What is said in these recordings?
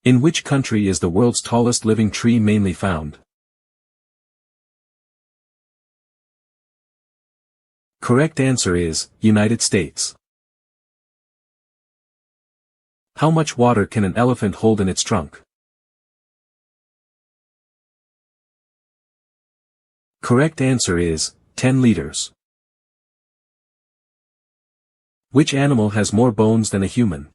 In which country is the world's tallest living tree mainly found? Correct answer is, United States. How much water can an elephant hold in its trunk? Correct answer is, 10 liters. Which animal has more bones than a human?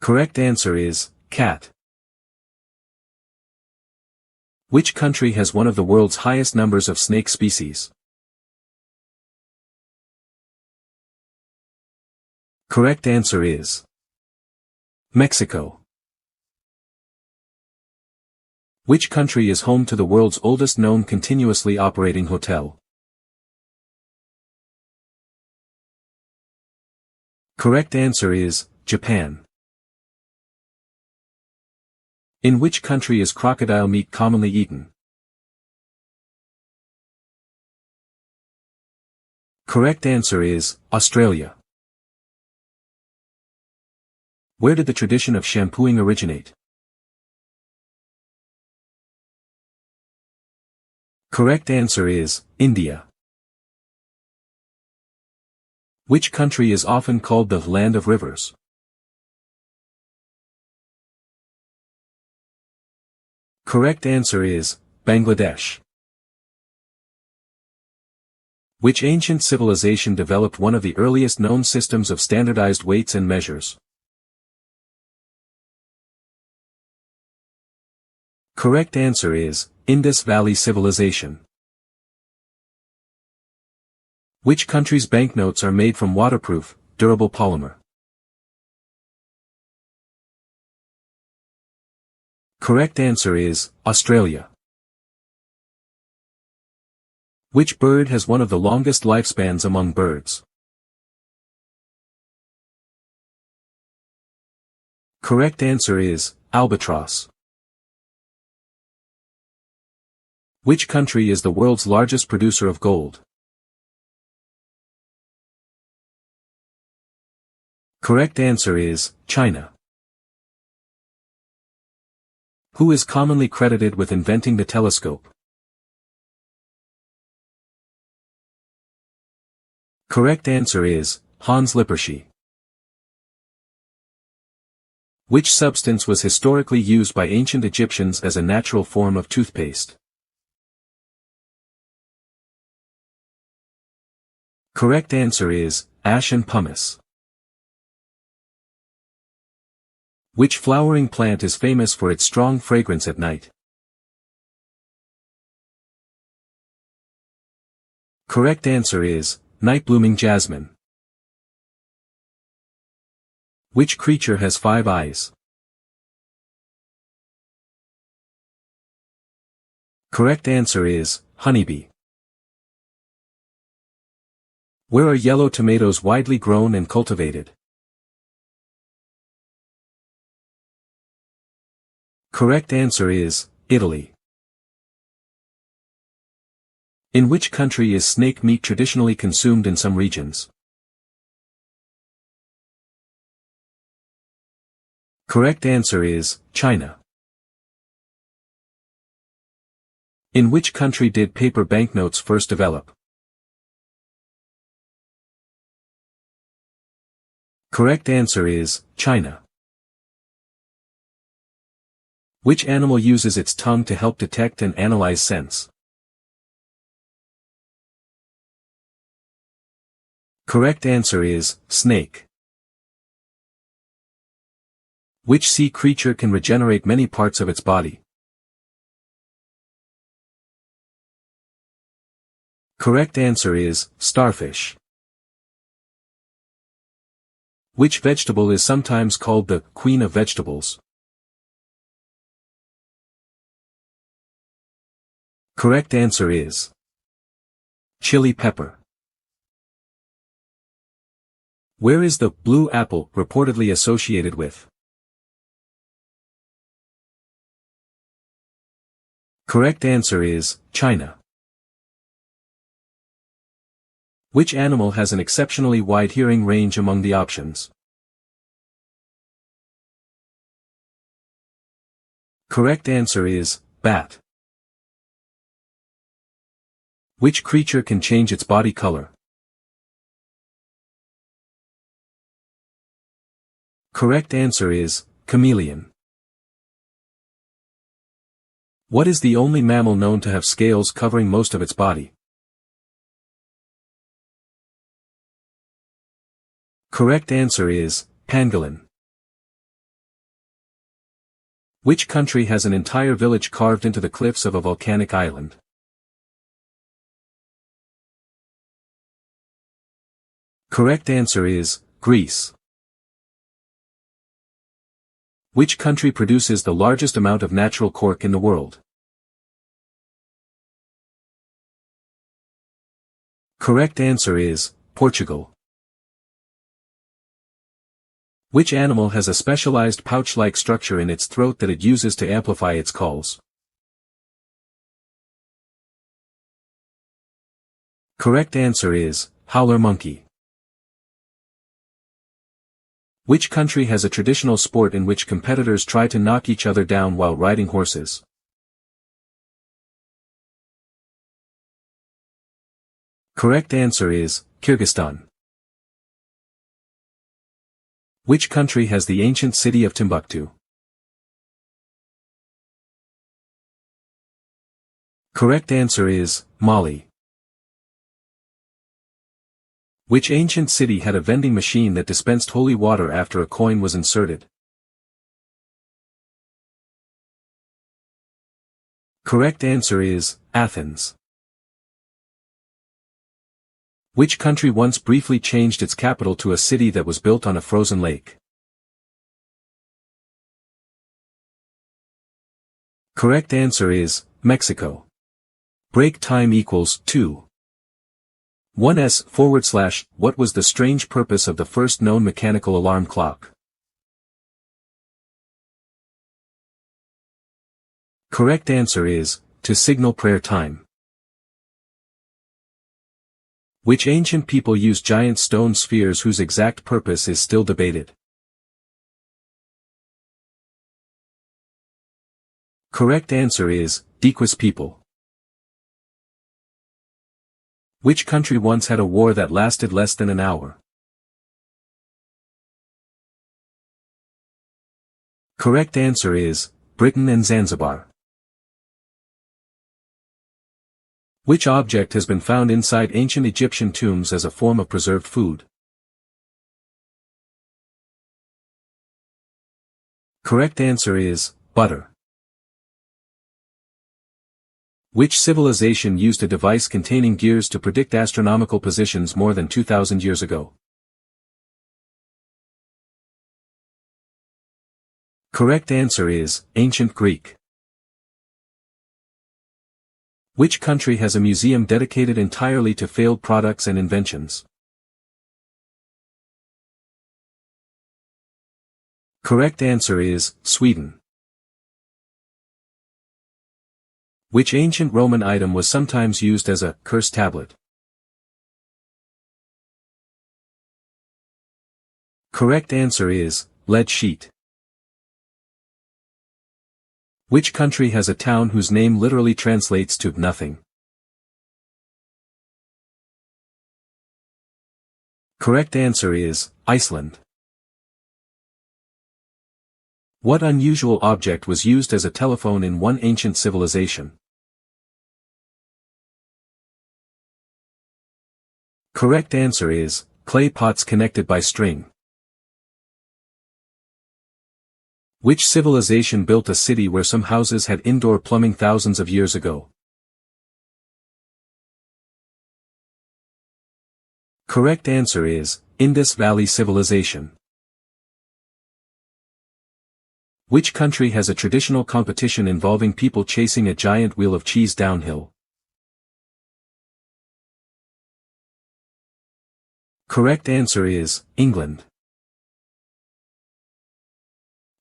Correct answer is, cat. Which country has one of the world's highest numbers of snake species? Correct answer is Mexico. Which country is home to the world's oldest known continuously operating hotel? Correct answer is Japan. In which country is crocodile meat commonly eaten? Correct answer is Australia. Where did the tradition of shampooing originate? Correct answer is India. Which country is often called the land of rivers? Correct answer is Bangladesh. Which ancient civilization developed one of the earliest known systems of standardized weights and measures? Correct answer is Indus Valley Civilization. Which country's banknotes are made from waterproof, durable polymer? Correct answer is Australia. Which bird has one of the longest lifespans among birds? Correct answer is albatross. Which country is the world's largest producer of gold? Correct answer is China. Who is commonly credited with inventing the telescope? Correct answer is Hans Lippershey. Which substance was historically used by ancient Egyptians as a natural form of toothpaste? Correct answer is ash and pumice. Which flowering plant is famous for its strong fragrance at night? Correct answer is night-blooming jasmine. Which creature has 5 eyes? Correct answer is honeybee. Where are yellow tomatoes widely grown and cultivated? Correct answer is Italy. In which country is snake meat traditionally consumed in some regions? Correct answer is China. In which country did paper banknotes first develop? Correct answer is China. Which animal uses its tongue to help detect and analyze scents? Correct answer is snake. Which sea creature can regenerate many parts of its body? Correct answer is starfish. Which vegetable is sometimes called the queen of vegetables? Correct answer is chili pepper. Where is the blue apple reportedly associated with? Correct answer is China. Which animal has an exceptionally wide hearing range among the options? Correct answer is, bat. Which creature can change its body color? Correct answer is, chameleon. What is the only mammal known to have scales covering most of its body? Correct answer is, pangolin. Which country has an entire village carved into the cliffs of a volcanic island? Correct answer is, Greece. Which country produces the largest amount of natural cork in the world? Correct answer is, Portugal. Which animal has a specialized pouch-like structure in its throat that it uses to amplify its calls? Correct answer is, howler monkey. Which country has a traditional sport in which competitors try to knock each other down while riding horses? Correct answer is, Kyrgyzstan. Which country has the ancient city of Timbuktu? Correct answer is, Mali. Which ancient city had a vending machine that dispensed holy water after a coin was inserted? Correct answer is, Athens. Which country once briefly changed its capital to a city that was built on a frozen lake? Correct answer is, Mexico. Break time equals 2. 1s/, what was the strange purpose of the first known mechanical alarm clock? Correct answer is, to signal prayer time. Which ancient people used giant stone spheres whose exact purpose is still debated? Correct answer is, Dequas people. Which country once had a war that lasted less than an hour? Correct answer is, Britain and Zanzibar. Which object has been found inside ancient Egyptian tombs as a form of preserved food? Correct answer is, butter. Which civilization used a device containing gears to predict astronomical positions more than 2,000 years ago? Correct answer is, ancient Greek. Which country has a museum dedicated entirely to failed products and inventions? Correct answer is, Sweden. Which ancient Roman item was sometimes used as a curse tablet? Correct answer is, lead sheet. Which country has a town whose name literally translates to nothing? Correct answer is, Iceland. What unusual object was used as a telephone in one ancient civilization? Correct answer is, clay pots connected by string. Which civilization built a city where some houses had indoor plumbing thousands of years ago? Correct answer is, Indus Valley Civilization. Which country has a traditional competition involving people chasing a giant wheel of cheese downhill? Correct answer is, England.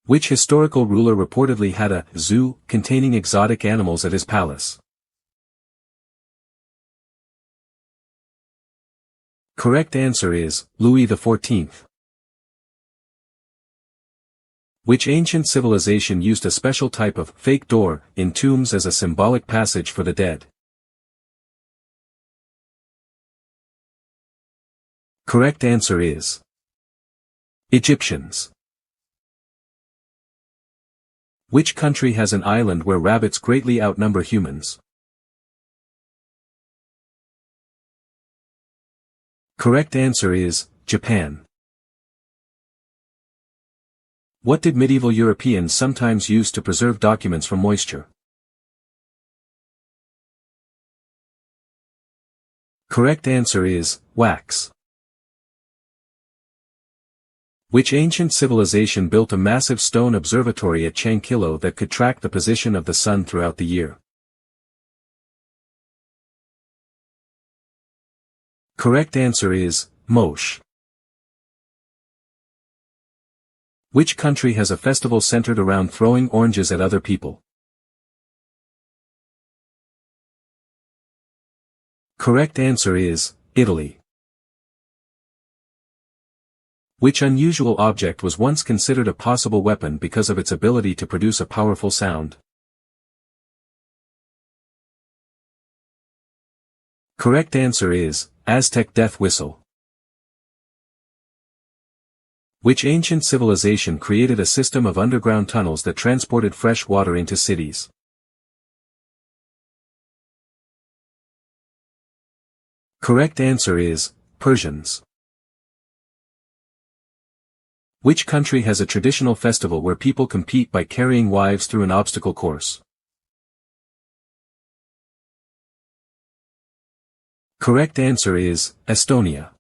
Which historical ruler reportedly had a zoo containing exotic animals at his palace? Correct answer is, Louis XIV. Which ancient civilization used a special type of fake door in tombs as a symbolic passage for the dead? Correct answer is Egyptians. Which country has an island where rabbits greatly outnumber humans? Correct answer is Japan. What did medieval Europeans sometimes use to preserve documents from moisture? Correct answer is wax. Which ancient civilization built a massive stone observatory at Chankillo that could track the position of the sun throughout the year? Correct answer is Moche. Which country has a festival centered around throwing oranges at other people? Correct answer is Italy. Which unusual object was once considered a possible weapon because of its ability to produce a powerful sound? Correct answer is Aztec death whistle. Which ancient civilization created a system of underground tunnels that transported fresh water into cities? Correct answer is Persians. Which country has a traditional festival where people compete by carrying wives through an obstacle course? Correct answer is Estonia.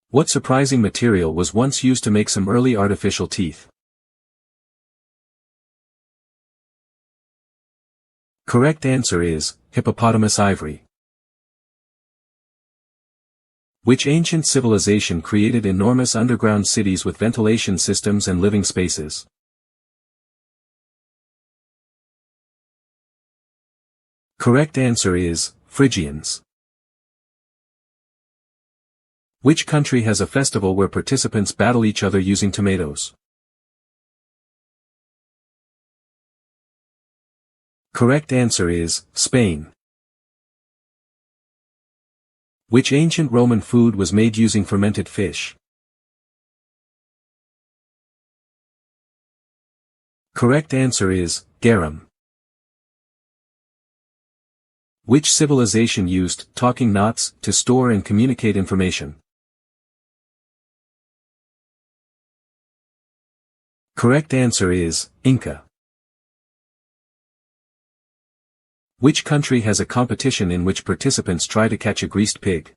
What surprising material was once used to make some early artificial teeth? Correct answer is hippopotamus ivory. Which ancient civilization created enormous underground cities with ventilation systems and living spaces? Correct answer is Phrygians. Which country has a festival where participants battle each other using tomatoes? Correct answer is Spain. Which ancient Roman food was made using fermented fish? Correct answer is garum. Which civilization used talking knots to store and communicate information? Correct answer is Inca. Which country has a competition in which participants try to catch a greased pig?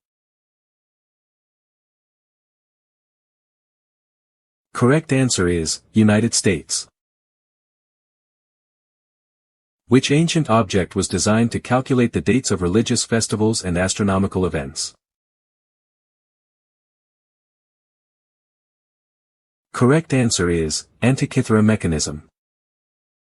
Correct answer is United States. Which ancient object was designed to calculate the dates of religious festivals and astronomical events? Correct answer is Antikythera mechanism.